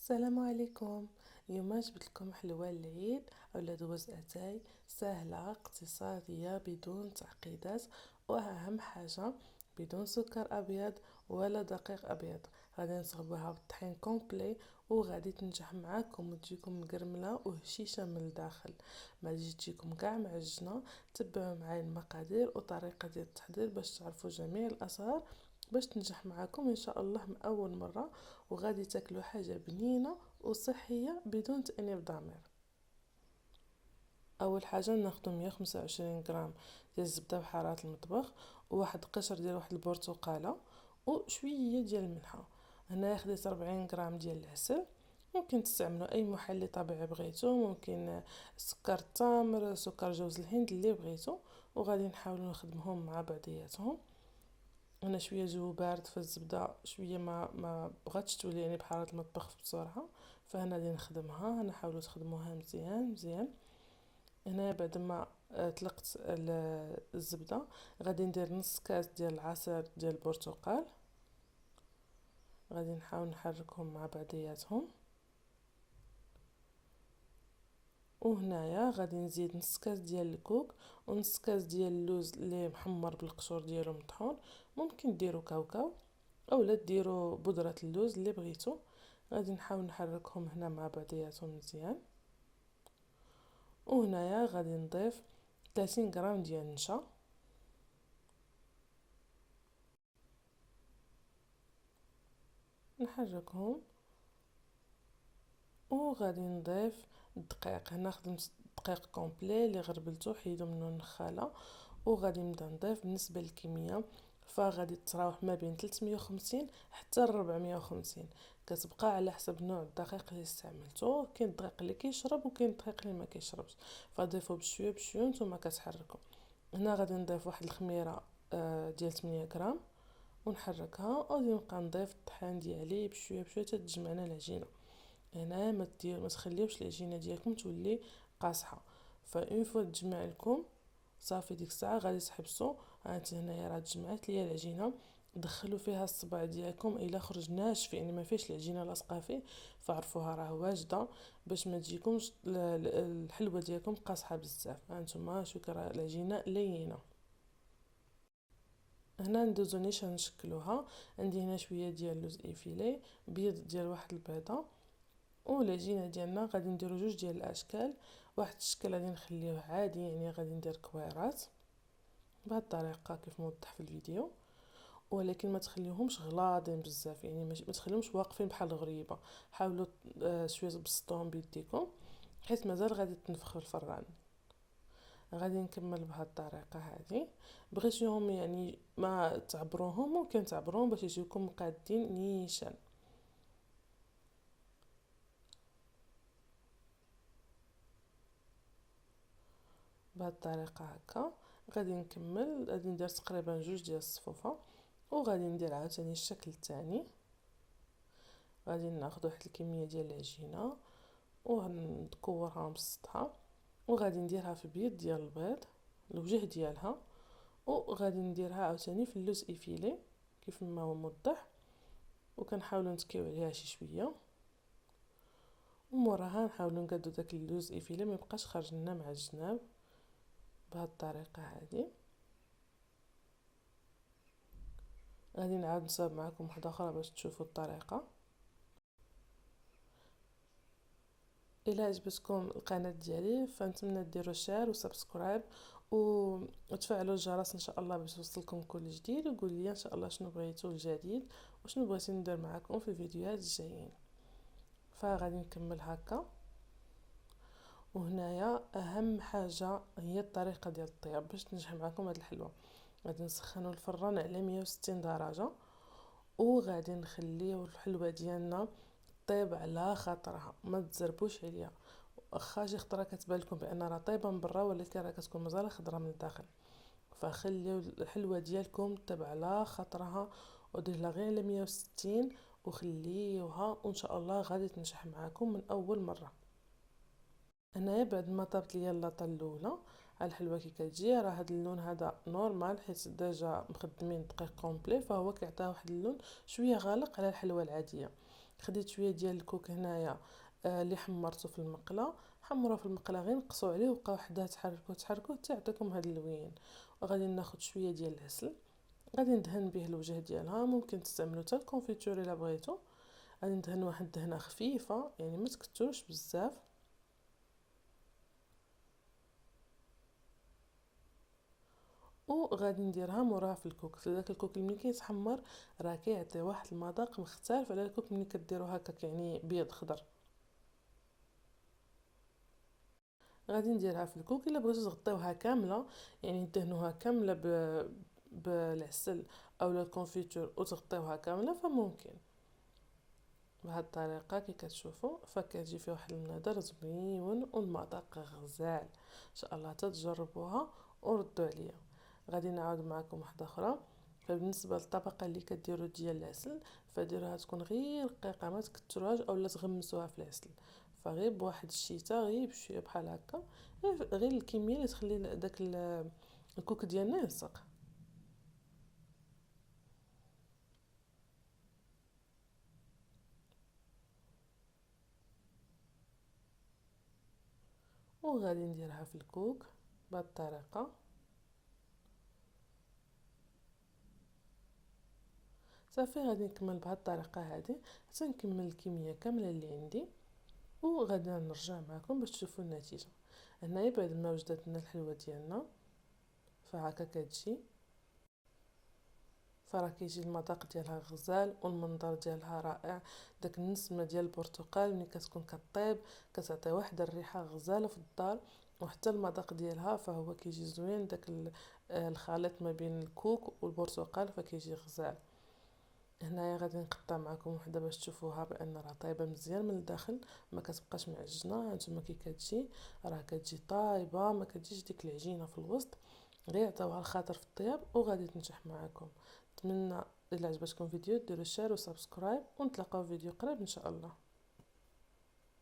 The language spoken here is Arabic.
السلام عليكم. اليوم جبت لكم حلوى العيد على دوز اتاي سهله اقتصاديه بدون تعقيدات، واهم حاجه بدون سكر ابيض ولا دقيق ابيض. غادي نصغبوها بالطحين كومبلي وغادي تنجح معاكم وتجيكم مقرمله وهشيشه من الداخل. ما تجيكم كاع معجنه. تبعوا معايا المقادير وطريقه ديال التحضير باش تعرفوا جميع الاسرار باش تنجح معاكم ان شاء الله من اول مره، وغادي تاكلوا حاجه بنينه وصحيه بدون تانيب ضمير. اول حاجه ناخذ 125 غرام ديال الزبده بحراره المطبخ، وواحد قشر ديال واحد البرتقاله، وشويه ديال الملحه. هنا خديت 40 غرام ديال العسل. ممكن تستعملوا اي محلي طبيعي بغيتو، ممكن سكر التمر، سكر جوز الهند اللي بغيتو. وغادي نحاولوا نخدمهم مع بعضياتهم. انا شويه جو بارد في الزبده، شويه ما بغاتش تولي يعني بحراره المطبخ بسرعه، فهنا غادي نخدمها. نحاولوا تخدموها مزيان مزيان. هنا بعد ما طلقت الزبده، غادي ندير نص كاس ديال العصير ديال البرتقال. غادي نحاول نحركهم مع بعضياتهم. وهنايا غادي نزيد نص كاس ديال الكوك ونص كاس ديال اللوز اللي محمر بالقشور ديالو مطحون. ممكن ديروا كاوكاو اولا ديروا بودره اللوز اللي بغيتو. غادي نحاول نحركهم هنا مع بعضياتهم مزيان. وهنايا غادي نضيف 30 غرام ديال النشا. نحركهم. وغادي نضيف الدقيق. هنا خدمت دقيق كومبلي اللي غربلته حيدو منه النخاله. وغادي نبدا نضيف بالنسبه للكميه، فغادي تراوح ما بين 350 حتى 450. كتبقى على حسب نوع الدقيق اللي استعملته. كاين الدقيق اللي كيشرب وكاين الدقيق اللي ما كيشربش، فضيفوا بشويه بشويه نتوما كتحركوا. هنا غادي نضيف واحد الخميره ديال 8 غرام ونحركها. وغادي نبقى نضيف الطحين ديالي بشويه بشويه حتى تجمعنا العجينه. هنا ما تخليوش العجينه ديالكم تولي قاصحه. فاون فوا تجمع لكم صافي، ديك الساعه غادي تحبسوا. هانتي هنايا راه تجمعت ليا العجينه. دخلوا فيها الصباع ديالكم، الا خرج ناشف يعني ما فيش العجينه لاصقه فيه، فعرفوها راه واجده، باش ما تجيكمش الحلوه ديالكم قاصحه بزاف. هانتوما شوفوا راه العجينه لينه. هنا ندوزو نيشان نشكلوها. عندي هنا شويه ديال اللوز ايفيلي، بيض ديال واحد البيضه. والعجينه ديالنا غادي نديرو جوج ديال الاشكال. واحد الشكل غادي نخليوه عادي، يعني غادي ندير كويرات بهذه الطريقه كيف موضح في الفيديو، ولكن ما تخليوهمش غلاضين بزاف، يعني ما تخليوهمش واقفين بحال الغريبه. حاولوا شويه تبسطوهم بيديكم حيت مازال غادي تنفخ في الفران. غادي نكمل بهذه الطريقه هذه. بغيتيهم يعني ما تعبروهم ممكن تعبروهم باش يجيوكم قادين نيشان بهذه الطريقه هكا. غادي نكمل، غادي ندير تقريبا جوج ديال الصفوفه. وغادي ندير عاوتاني الشكل الثاني. غادي ناخذ واحد الكميه ديال العجينه ونكورها ونبسطها. وغادي نديرها في بيض ديال البيض الوجه ديالها. وغادي نديرها عاوتاني في اللوز ايفيلي كيف ما هو موضح، وكنحاولوا نتكيو عليها شي شويه. وموراها نحاولوا نقادو داك اللوز ايفيلي ما يبقاش خارج لنا مع الجناب بهذه الطريقه هذه. غادي نعاود نصاوب معكم واحده اخرى باش تشوفوا الطريقه. الى عجبتكم القناه ديالي فنتمنى ديروا شير وسبسكرايب وتفعلوا الجرس ان شاء الله باش يوصلكم كل جديد. وقول لي ان شاء الله شنو بغيتوا الجديد وشنو بغيتي ندير معكم في الفيديوهات الجايين. فغادي نكمل هكا. وهنايا اهم حاجه هي الطريقه ديال الطياب باش تنجح معكم هاد الحلوه. غادي نسخنوا الفران على 160 درجه، وغادي نخليو الحلوه ديالنا طيب على خاطرها، ما تزربوش عليها. واخا شي خطره كتبان لكم بان راه طايبه من برا ولكن راه كتكون مازال خضره من الداخل. فخليو الحلوه ديالكم طيب على خاطرها وديرها غير على 160 وخليوها، وان شاء الله غادي تنجح معاكم من اول مره. هنايا بعد ما طابت ليا اللاطه الاولى على الحلوه كي كتجي، راه هذا اللون هذا نورمال حيت ديجا مخدمين دقيق كومبلي، فهو كيعطيها واحد اللون شويه غالق على الحلوه العاديه. خديت شويه ديال الكوك هنايا اللي حمرته في المقله، حمروه في المقله، غير نقصوا عليه وبقاو حداه تحركوه حتى يعطيكم هذا اللوين. وغادي ناخذ شويه ديال العسل، غادي ندهن به الوجه ديالها، ممكن تستعملوا حتى الكونفيتور الا بغيتو. غادي ندهن واحد الدهنه خفيفه يعني ما تكتروش بزاف. وغادي نديرها موراها في الكوك. في داك الكوك ملي كيتحمر راه كيعطي واحد المذاق مختلف على الكوك ملي كديرو هكاك يعني بيض خضر. غادي نديرها في الكوك. الا بغيتو تغطيوها كامله يعني دهنوها كامله بالعسل او الكونفيتور وتغطيوها كامله فممكن بهاد الطريقه كي كتشوفوا، فكتجي فيه واحد المنظر زوين والمذاق غزال. ان شاء الله تجربوها وردوا عليا. غادي نعاود معكم واحده اخرى. فبالنسبه للطبقه اللي كديروا ديال العسل، فديروها تكون غير رقيقه، ما تكتروهاش اولا تغمسوها في العسل، فغير بواحد الشيته غير بشويه بحال هكا، غير الكميه اللي تخلي داك الكوك ديالنا يلصق. وغادي نديرها في الكوك بهذه الطريقه. صافي غادي نكمل بهذه الطريقه هذه حتى نكمل الكميه كامله اللي عندي، وغادي نرجع معكم باش تشوفوا النتيجه. هنايا بعد ما وجدت لنا الحلوه ديالنا فهكا كتجي، فراه كيجي المذاق ديالها غزال والمنظر ديالها رائع. داك النسمه ديال البرتقال ملي كتكون كطيب كتعطي واحد الريحه غزاله في الدار، وحتى المذاق ديالها فهو كيجي زوين. داك الخليط ما بين الكوك والبرتقال فكيجي غزال. هنايا غادي نقطع معكم وحده باش تشوفوها بان راه طايبه مزيان من الداخل، ما كتبقاش معجنه. هانتوما كي كتجي راه كتجي طايبه، ما كتجيش ديك العجينه في الوسط، غير عطاوها الخاطر في الطياب وغادي تنجح معكم. نتمنى الا عجبتكم الفيديو ديروا شير وسبسكرايب، ونتلاقاو في فيديو قريب ان شاء الله.